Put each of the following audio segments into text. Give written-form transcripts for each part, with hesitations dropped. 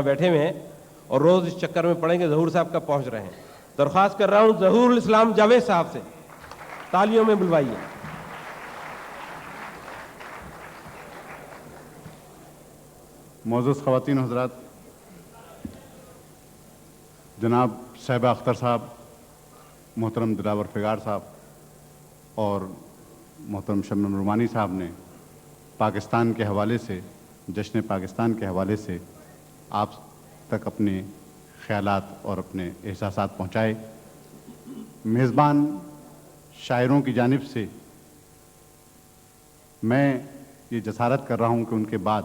بیٹھے ہوئے ہیں اور روز اس چکر میں پڑیں گے ظہور صاحب کا پہنچ رہے ہیں. درخواست کر رہا ہوں ظہور الاسلام جاوید صاحب سے تالیوں میں بلوائیے. معزز خواتین و حضرات، جناب صاحبہ اختر صاحب، محترم دلاور فگار صاحب اور محترم شبنم رومانی صاحب نے پاکستان کے حوالے سے، جشن پاکستان کے حوالے سے آپ تک اپنے خیالات اور اپنے احساسات پہنچائے. میزبان شاعروں کی جانب سے میں یہ جسارت کر رہا ہوں کہ ان کے بعد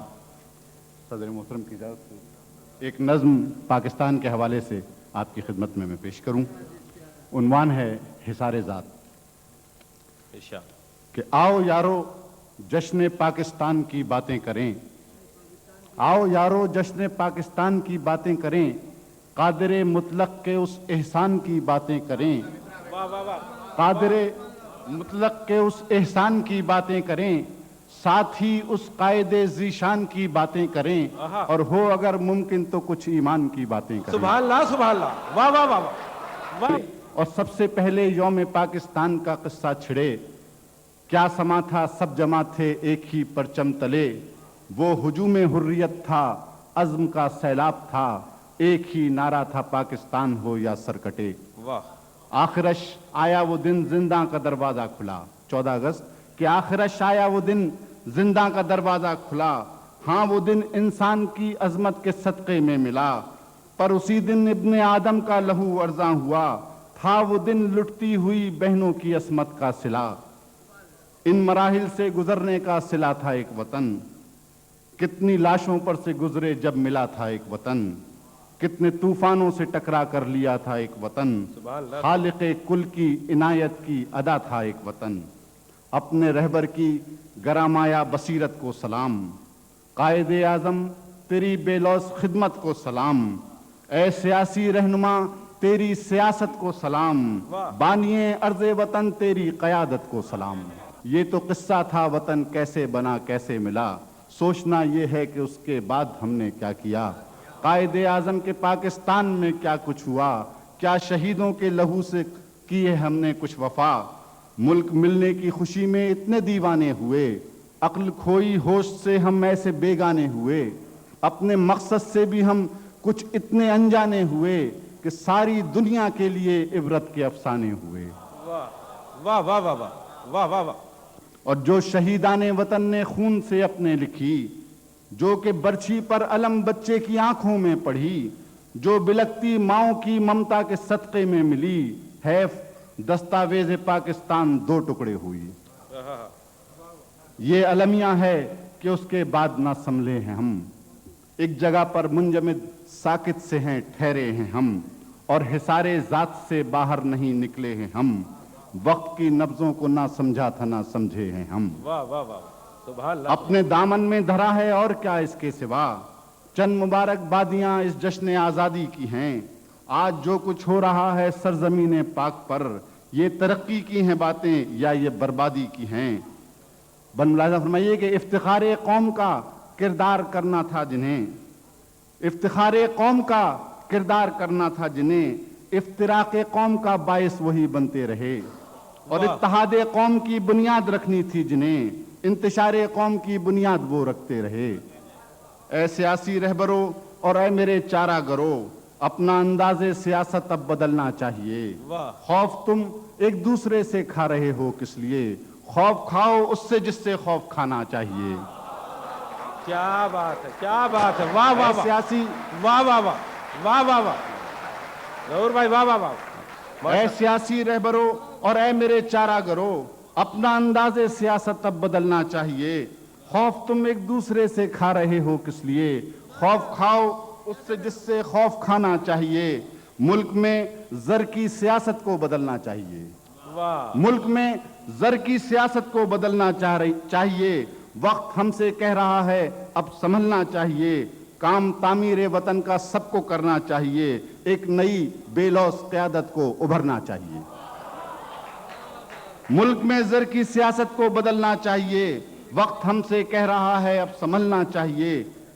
صدر محترم کی اجازت سے ایک نظم پاکستان کے حوالے سے آپ کی خدمت میں پیش کروں. عنوان ہے حصار ذات. کہ آؤ یارو جشن پاکستان کی باتیں کریں، آؤ یارو جشن پاکستان کی باتیں کریں، قادر مطلق کے اس احسان کی باتیں کریں، قادر مطلق کے اس احسان کی باتیں کریں، ساتھ ہی اس قائد ذیشان کی باتیں کریں، اور ہو اگر ممکن تو کچھ ایمان کی باتیں کریں. سبحان اللہ سبحان اللہ، واہ واہ واہ واہ. اور سب سے پہلے یوم پاکستان کا قصہ چھڑے، کیا سما تھا سب جمع تھے ایک ہی پرچم تلے، وہ ہجوم حریت تھا عزم کا سیلاب تھا، ایک ہی نعرہ تھا پاکستان ہو یا سر کٹے. آخرش آیا وہ دن زندہ کا دروازہ کھلا. 14 اگست کہ آخرش آیا وہ دن زندہ کا دروازہ کھلا، ہاں وہ دن انسان کی عظمت کے صدقے میں ملا، پر اسی دن ابن آدم کا لہو ارزاں ہوا، تھا وہ دن لٹتی ہوئی بہنوں کی عصمت کا صلہ. ان مراحل سے گزرنے کا صلہ تھا ایک وطن، کتنی لاشوں پر سے گزرے جب ملا تھا ایک وطن، کتنے طوفانوں سے ٹکرا کر لیا تھا ایک وطن، خالق کل کی عنایت کی ادا تھا ایک وطن. اپنے رہبر کی گرامایا بصیرت کو سلام، قائد اعظم تیری بے لوث خدمت کو سلام، اے سیاسی رہنما تیری سیاست کو سلام، بانیے ارض وطن تیری قیادت کو سلام. یہ تو قصہ تھا وطن کیسے بنا کیسے ملا، سوچنا یہ ہے کہ اس کے بعد ہم نے کیا کیا. قائد اعظم کے پاکستان میں کیا کچھ ہوا، کیا شہیدوں کے لہو سے کیے ہم نے کچھ وفا. ملک ملنے کی خوشی میں اتنے دیوانے ہوئے، عقل کھوئی ہوش سے ہم ایسے بیگانے ہوئے، اپنے مقصد سے بھی ہم کچھ اتنے انجانے ہوئے کہ ساری دنیا کے لیے عبرت کے افسانے ہوئے. واہ واہ واہ واہ واہ واہ واہ. اور جو شہیدان وطن نے خون سے اپنے لکھی، جو کہ برچھی پر علم بچے کی آنکھوں میں پڑھی، جو بلکتی ماؤں کی ممتا کے صدقے میں ملی، حیف دستاویز پاکستان دو ٹکڑے ہوئی. یہ المیہ ہے کہ اس کے بعد نہ سنبھلے ہیں ہم، ایک جگہ پر منجمد ساکت سے ہیں ٹھہرے ہیں ہم، اور حصار ذات سے باہر نہیں نکلے ہیں ہم، وقت کی نبضوں کو نہ سمجھا تھا نہ سمجھے ہیں ہم. واہ واہ واہ سبحان اللہ. اپنے دامن میں دھرا ہے اور کیا اس کے سوا، چند مبارک بادیاں اس جشن آزادی کی ہیں. آج جو کچھ ہو رہا ہے سرزمین پاک پر، یہ ترقی کی ہیں باتیں یا یہ بربادی کی ہیں. بن ملازم فرمائیے کہ افتخار قوم کا کردار کرنا تھا جنہیں، افتخار قوم کا کردار کرنا تھا جنہیں، افتراق قوم کا باعث وہی بنتے رہے، اور اتحاد قوم کی بنیاد رکھنی تھی جنہیں، انتشار قوم کی بنیاد وہ رکھتے رہے. اے سیاسی رہبرو اور اے میرے چارہ گرو، اپنا انداز سیاست اب بدلنا چاہیے. خوف تم ایک دوسرے سے کھا رہے ہو کس لیے، خوف کھاؤ اس سے جس سے خوف کھانا چاہیے. کیا بات ہے کیا بات ہے. واہ واہ سیاسی واہ واہ واہ واہ واہ واہ ظہور بھائی واہ واہ واہ. اے سیاسی رہبرو اور اے میرے چارہ گرو، اپنا انداز سیاست اب بدلنا چاہیے. خوف تم ایک دوسرے سے کھا رہے ہو کس لیے، خوف کھاؤ اس سے جس سے خوف کھانا چاہیے. ملک میں زر کی سیاست کو بدلنا چاہیے، ملک میں زر کی سیاست کو بدلنا چاہیے. وقت ہم سے کہہ رہا ہے اب سنبھلنا چاہیے. کام تعمیر وطن کا سب کو کرنا چاہیے، ایک نئی بے لوث قیادت کو ابھرنا چاہیے. ملک میں زر کی سیاست کو بدلنا چاہیے. وقت ہم سے کہہ رہا ہے اب سنبھلنا چاہیے.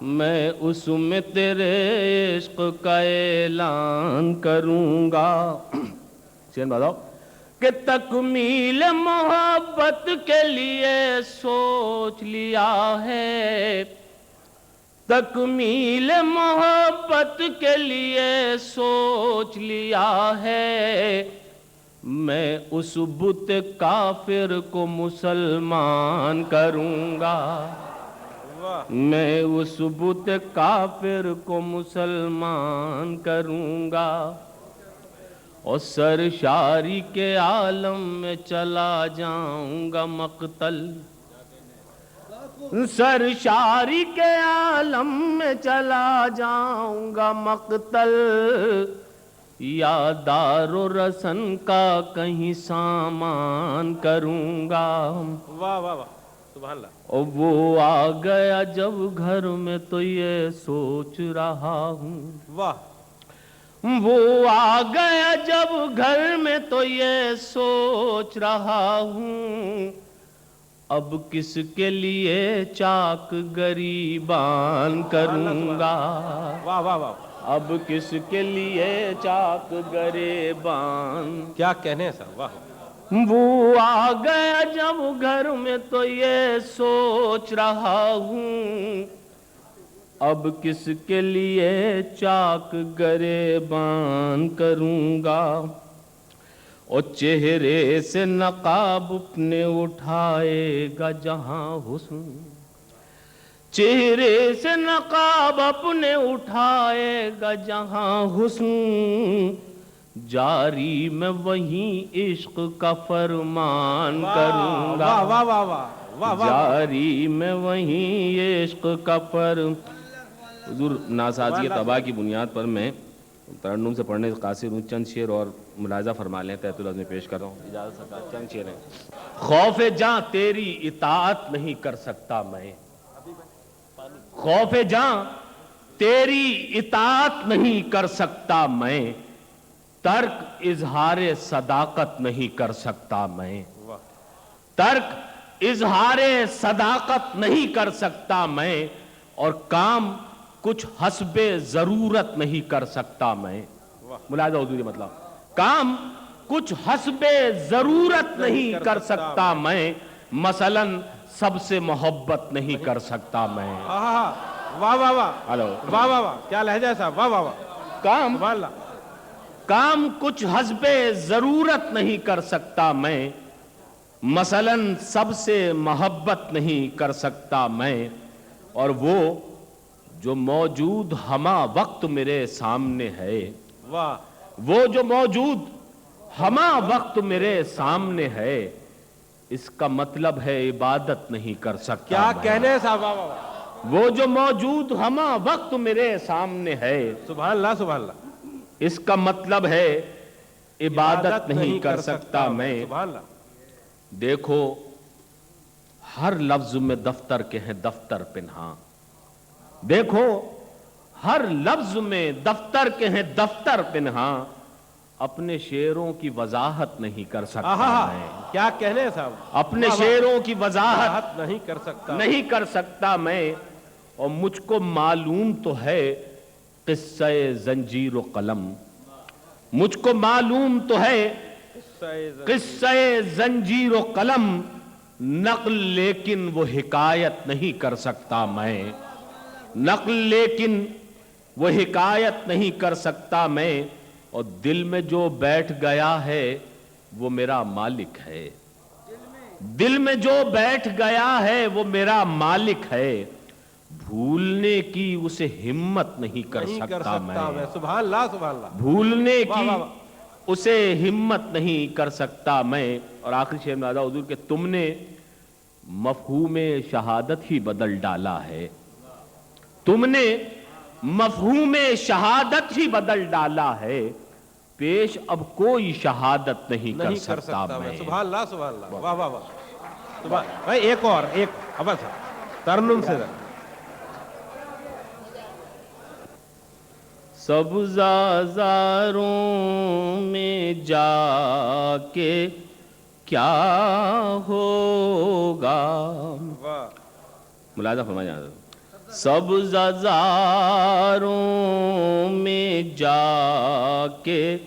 میں اس میں تیرے عشق کا اعلان کروں گا. شین بتاؤ کہ تکمیل محبت کے لیے سوچ لیا ہے, تکمیل محبت کے لیے سوچ لیا ہے, میں اس بت کافر کو مسلمان کروں گا, میں اس بت کافر کو مسلمان کروں گا, اور سرشاری کے عالم میں چلا جاؤں گا مقتل, سرشاری کے عالم میں چلا جاؤں گا مقتل, یا دار و رسن کا کہیں سامان کروں گا. واہ واہ واہ, سبحان اللہ. اور وہ آ گیا جب گھر میں تو یہ سوچ رہا ہوں, واہ, وہ آ گیا جب گھر میں تو یہ سوچ رہا ہوں, اب کس کے لیے چاک گریبان کروں گا, واہ واہ واہ, اب کس کے لیے چاک گریبان. کیا کہنے ہیں صاحب, واہ. وہ آ گیا جب گھر میں تو یہ سوچ رہا ہوں, اب کس کے لیے چاک گریبان کروں گا, اور چہرے سے نقاب اپنے اٹھائے گا جہاں حسن, چہرے سے نقاب اپنے اٹھائے گا جہاں حسن, جاری میں وہیں عشق کا فرمان کروں گا, واہ واہ واہ واہ واہ, جاری میں وہیں عشق کا حضور ناسازی تباہ کی بنیاد پر میں ترنم سے پڑھنے قاصر ہوں. چند شعر اور ملاحظہ فرما لیں, تحت العزم میں پیش کر رہا ہوں, اجازت سرکار. چند شعر ہیں. خوف جاں تیری اطاعت نہیں کر سکتا میں, خوف جاں تیری اطاعت نہیں کر سکتا میں, ترک اظہار صداقت نہیں کر سکتا میں, ترک اظہار صداقت نہیں کر سکتا میں, اور کام کچھ حسب ضرورت نہیں کر سکتا میں. ملاحظہ حضور, مطلب کام کچھ حسب ضرورت نہیں کر سکتا میں, مثلاً سب سے محبت نہیں کر سکتا میں. واہ واہ واہ, ہلو, واہ واہ واہ, کیا لہجہ ہے صاحب, واہ واہ واہ, کام سبحان اللہ. کام کچھ حسب ضرورت نہیں کر سکتا میں, مثلاً سب سے محبت نہیں کر سکتا میں, اور وہ جو موجود ہمہ وقت میرے سامنے ہے, واہ, وہ جو موجود ہمہ وقت میرے سامنے ہے, اس کا مطلب ہے عبادت نہیں کر سکتا کیا میں. کہنے ہیں صاحب, واہ واہ واہ, وہ جو موجود ہمہ وقت میرے سامنے ہے, سبحان اللہ سبحان اللہ, اس کا مطلب ہے عبادت نہیں کر سکتا میں. سبحان اللہ. دیکھو ہر لفظ میں دفتر کے ہیں دفتر پنہاں, دیکھو ہر لفظ میں دفتر کے ہیں دفتر پنہاں, اپنے شعروں کی وضاحت نہیں کر سکتا میں, کیا کہنے ہیں صاحب, اپنے شعروں کی وضاحت وضاحت نہیں کر سکتا, نہیں کر سکتا میں. اور مجھ کو معلوم تو ہے قصہ زنجیر و قلم, مجھ کو معلوم تو ہے قصہ زنجیر و قلم, نقل لیکن وہ حکایت نہیں کر سکتا میں, نقل لیکن وہ حکایت نہیں کر سکتا میں. اور دل میں جو بیٹھ گیا ہے وہ میرا مالک ہے, دل میں جو بیٹھ گیا ہے وہ میرا مالک ہے, بھولنے کی اسے ہمت نہیں کر سکتا میں, سبحان اللہ سبحان اللہ, بھولنے کی اسے ہمت نہیں کر سکتا میں. اور آخری شعر میں آدھا حضور کہ تم نے مفہوم شہادت ہی بدل ڈالا ہے, تم نے مفہوم شہادت ہی بدل ڈالا ہے, پیش اب کوئی شہادت نہیں کر سکتا میں. سبحان اللہ سبحان اللہ, واہ واہ واہ, سبحان. بھائی ایک اور, ایک اب ترنم سے سبزازاروں میں جا کے کیا ہوگا. واہ, ملاحظہ فرمایا جاتا سبز ہزاروں میں جا کے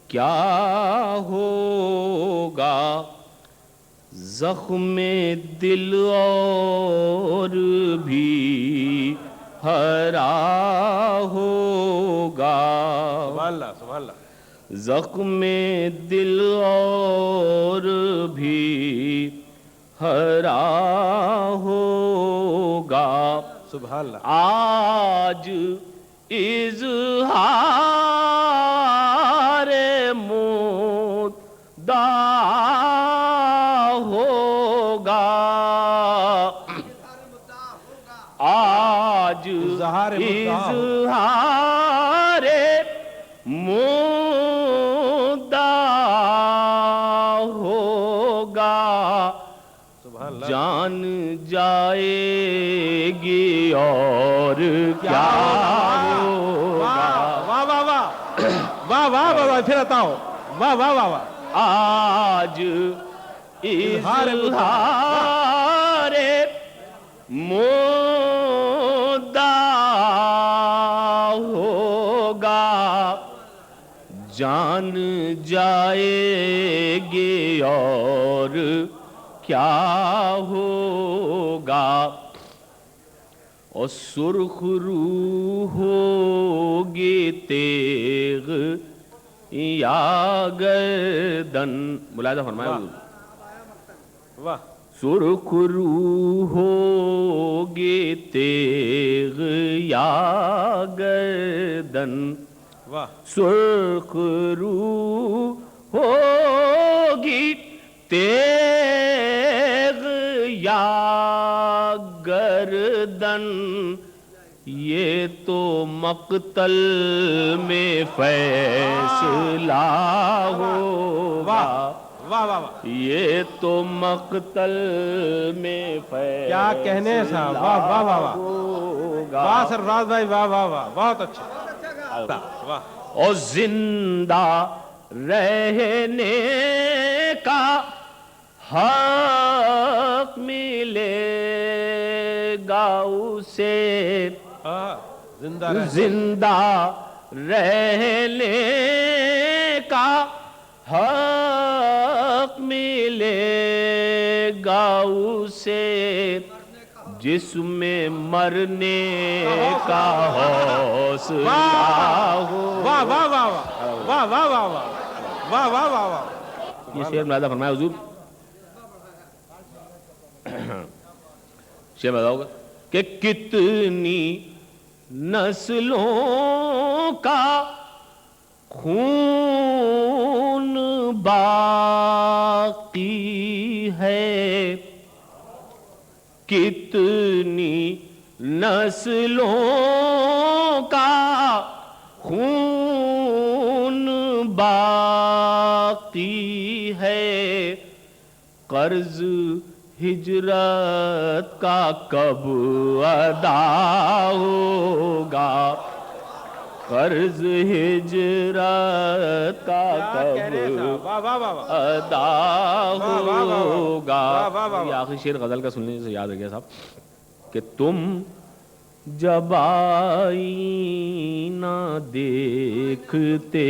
کیا ہوگا، زخم دل اور بھی ہرا ہوگا، سبحان اللہ سبحان اللہ، زخم دل اور بھی ہرا ہوگا، سبحان اللہ، آج اظہار مدعا ہوگا، آج اظہار مدعا اظہار مدعا ہوگا، سبحان اللہ، جان جائے گی اور کیا ہوگا، واہ واہ واہ واہ واہ واہ واہ، پھر آتا ہوں، واہ واہ واہ واہ، آج اظہار مدعا ہوگا، جان جائے گی اور کیا ہوگا، اور سرخ روح ہوگی تیغ یا گردن، ملاحظہ فرمائے حضور، واہ، سرخ روح ہوگی تیغ یا گردن، واہ، سرخ روح ہوگی تیغ یا گردن، یہ تو مقتل میں فیصلہ ہوگا، واہ واہ واہ، یہ تو مقتل میں فیصلہ کیا کہنے ہیں صاحب، واہ واہ واہ واہ، ہوگا، واہ سرفراز بھائی، واہ واہ واہ، بہت اچھا، واہ، اور زندہ رہنے کا حق ملے گا اسے، زندہ رہ، زندہ رہنے کا حق ملے گا اسے، جس میں مرنے کا حوصلہ ہو، واہ واہ واہ واہ، واہ واہ واہ واہ، واہ واہ واہ واہ، یہ شعر ملاحظہ فرمایا حضور، شعر ملاحظہ ہوگا کہ کتنی نسلوں کا خون باقی ہے، کتنی نسلوں کا خون باقی ہے، قرض ہجرت کا کب ادا ہوگا، قرض ہجرت کا کب واہ واہ واہ، ادا ہوگا، واہ واہ واہ، یہ آخری شعر غزل کا سننے سے یاد آ گیا صاحب، کہ تم جب آئینہ دیکھتے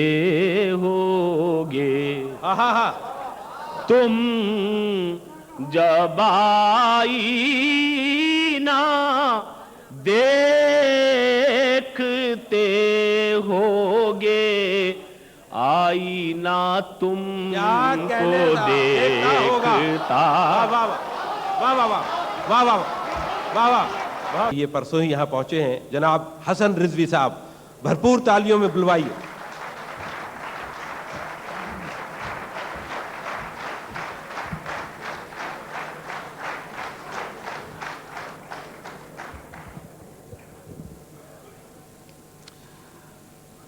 ہوگے، تم جب آئینہ دیکھتے ہوگے، آئینہ تم کو دیکھتا، یہ پرسوں ہی یہاں پہنچے ہیں جناب حسن رضوی صاحب، بھرپور تالیوں میں بلوائیے۔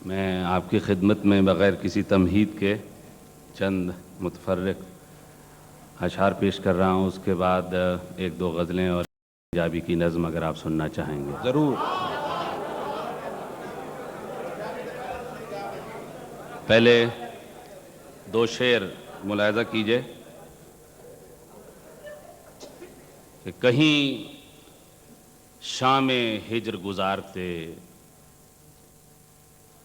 میں آپ کی خدمت میں بغیر کسی تمہید کے چند متفرق اشعار پیش کر رہا ہوں، اس کے بعد ایک دو غزلیں اور پنجابی کی نظم اگر آپ سننا چاہیں گے۔ ضرور۔ پہلے دو شعر ملاحظہ کیجئے کہ کہیں شام ہجر گزارتے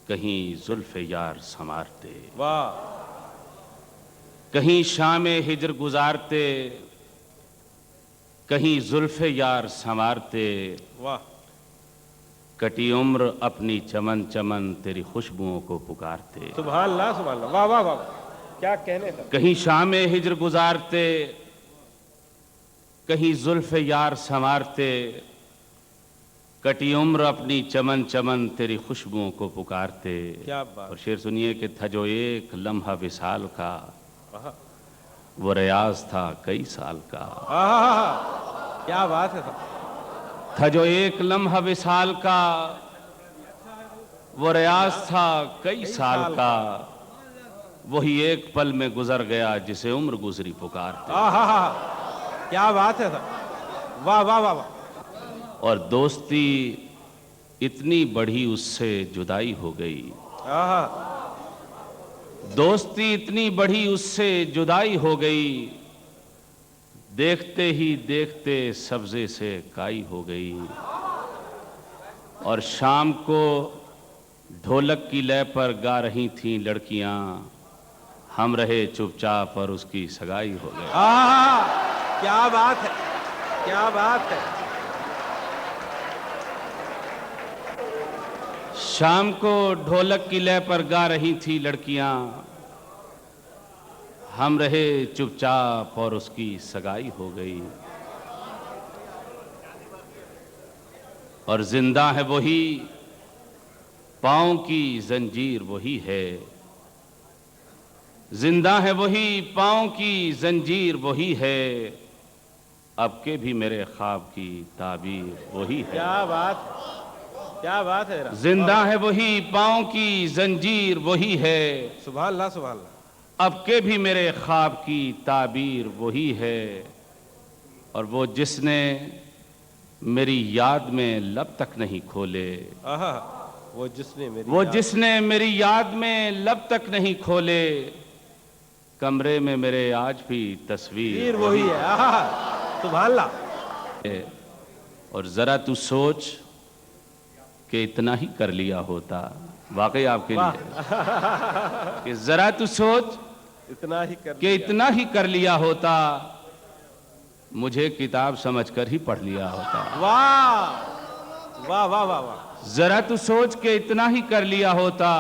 کہیں زلف یار سنوارتے، واہ کہیں شام ہجر گزارتے کہیں زلف یار سنوارتے، واہ کٹی عمر اپنی چمن چمن تیری خوشبوؤں کو پکارتے، سبحان اللہ سبحان اللہ، واہ واہ واہ، کیا کہنے تھا. کہیں شام ہجر گزارتے کہیں زلف یار سنوارتے، کٹی عمر اپنی چمن چمن تیری خوشبوؤں کو پکارتے. کیا بات. اور شعر سنیے کہ تھا جو ایک لمحہ وصال کا، آہا وہ ریاض تھا کئی سال کا. آہا، کیا بات ہے. تھا جو ایک لمحہ وصال کا، وہ ریاض تھا کئی سال کا، وہی ایک پل میں گزر گیا جسے عمر گزری پکارتے. آہا، کیا بات ہے. واہ واہ واہ واہ. اور دوستی اتنی بڑھی اس سے جدائی ہو گئی، آہا، دوستی اتنی بڑھی اس سے جدائی ہو گئی، دیکھتے ہی دیکھتے سبزے سے کائی ہو گئی. اور شام کو ڈھولک کی لے پر گا رہی تھیں لڑکیاں، ہم رہے چپ چاپ اور اس کی سگائی ہو گئی. آہا، کیا بات ہے. کیا بات ہے. شام کو ڈھولک کی لے پر گا رہی تھی لڑکیاں، ہم رہے چپ چاپ اور اس کی سگائی ہو گئی. اور زندہ ہے وہی، پاؤں کی زنجیر وہی ہے، زندہ ہے وہی، پاؤں کی زنجیر وہی ہے، اب کے بھی میرے خواب کی تعبیر وہی ہے. کیا بات ہے. کیا بات ہے. زندہ ہے وہی، پاؤں کی زنجیر وہی ہے، سبحان اللہ سبحان اللہ. اب کے بھی میرے خواب کی تعبیر وہی ہے. اور وہ جس نے میری یاد میں لب تک نہیں کھولے، آہا، وہ جس نے میری وہ جس نے میری یاد میں لب تک نہیں کھولے، کمرے میں میرے آج بھی تصویر وہی ہے. آہا، سبحان اللہ. ہے. اور ذرا تو سوچ کہ اتنا ہی کر لیا ہوتا، واقعی آپ کے لیے کہ ذرا تو سوچ اتنا ہی کر کہ اتنا ہی کر لیا ہوتا، مجھے کتاب سمجھ کر ہی پڑھ لیا ہوتا. واہ واہ واہ واہ واہ. ذرا تو سوچ کہ اتنا ہی کر لیا ہوتا،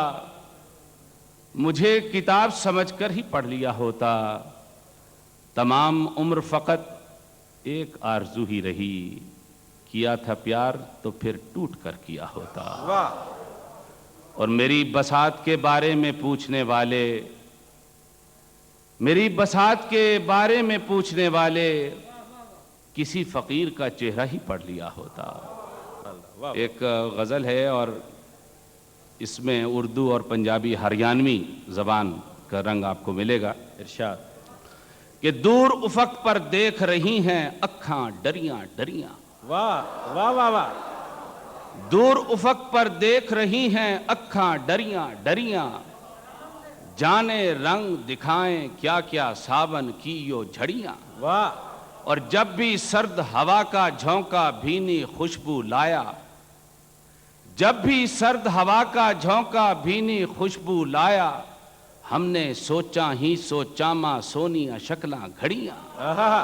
مجھے کتاب سمجھ کر ہی پڑھ لیا ہوتا. تمام عمر فقط ایک آرزو ہی رہی، کیا تھا پیار تو پھر ٹوٹ کر کیا ہوتا. واہ. اور میری بساط کے بارے میں پوچھنے والے، میری بساط کے بارے میں پوچھنے والے کسی فقیر کا چہرہ ہی پڑھ لیا ہوتا. ایک غزل ہے اور اس میں اردو اور پنجابی ہریانوی زبان کا رنگ آپ کو ملے گا. ارشاد. کہ دور افق پر دیکھ رہی ہیں اکھاں ڈریاں ڈریاں، واہ واہ واہ واہ. دور افق پر دیکھ رہی ہیں اکھاں ڈریاں ڈریاں، جانے رنگ دکھائیں کیا کیا ساون کی یو جھڑیاں. واہ. اور جب بھی سرد ہوا کا جھونکا بھینی خوشبو لایا، جب بھی سرد ہوا کا جھونکا بھینی خوشبو لایا، ہم نے سوچا ہی سوچا ماں سونیاں شکلاں گھڑیاں. آہا،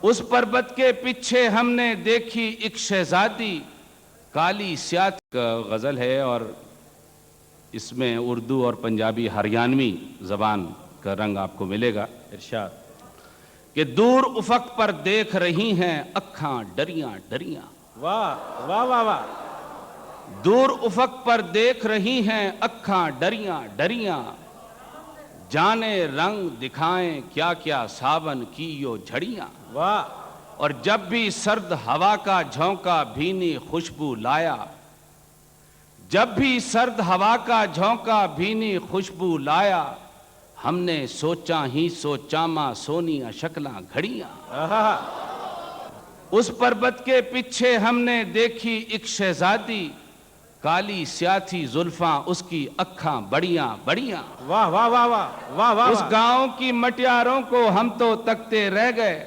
اس پربت کے پیچھے ہم نے دیکھی ایک شہزادی کالی سیاہ. غزل ہے اور اس میں اردو اور پنجابی ہریانوی زبان کا رنگ آپ کو ملے گا. ارشاد. کہ دور افق پر دیکھ رہی ہیں اکھاں ڈریاں ڈریاں، واہ واہ واہ واہ. دور افق پر دیکھ رہی ہیں اکھاں ڈریاں ڈریاں، جانے رنگ دکھائیں کیا کیا ساون کی یو جھڑیاں. واہ. اور جب بھی سرد ہوا کا جھونکا بھینی خوشبو لایا، جب بھی سرد ہوا کا جھونکا بھینی خوشبو لایا، ہم نے سوچا ہی سوچا ماں سونیاں شکلاں گھڑیاں. آہا، اس پربت کے پیچھے ہم نے دیکھی ایک شہزادی کالی سیاہ تھی زلفاں اس کی اکھاں بڑیاں بڑیاں. واہ واہ واہ واہ واہ واہ. اس گاؤں کی مٹیاروں کو ہم تو تکتے رہ گئے،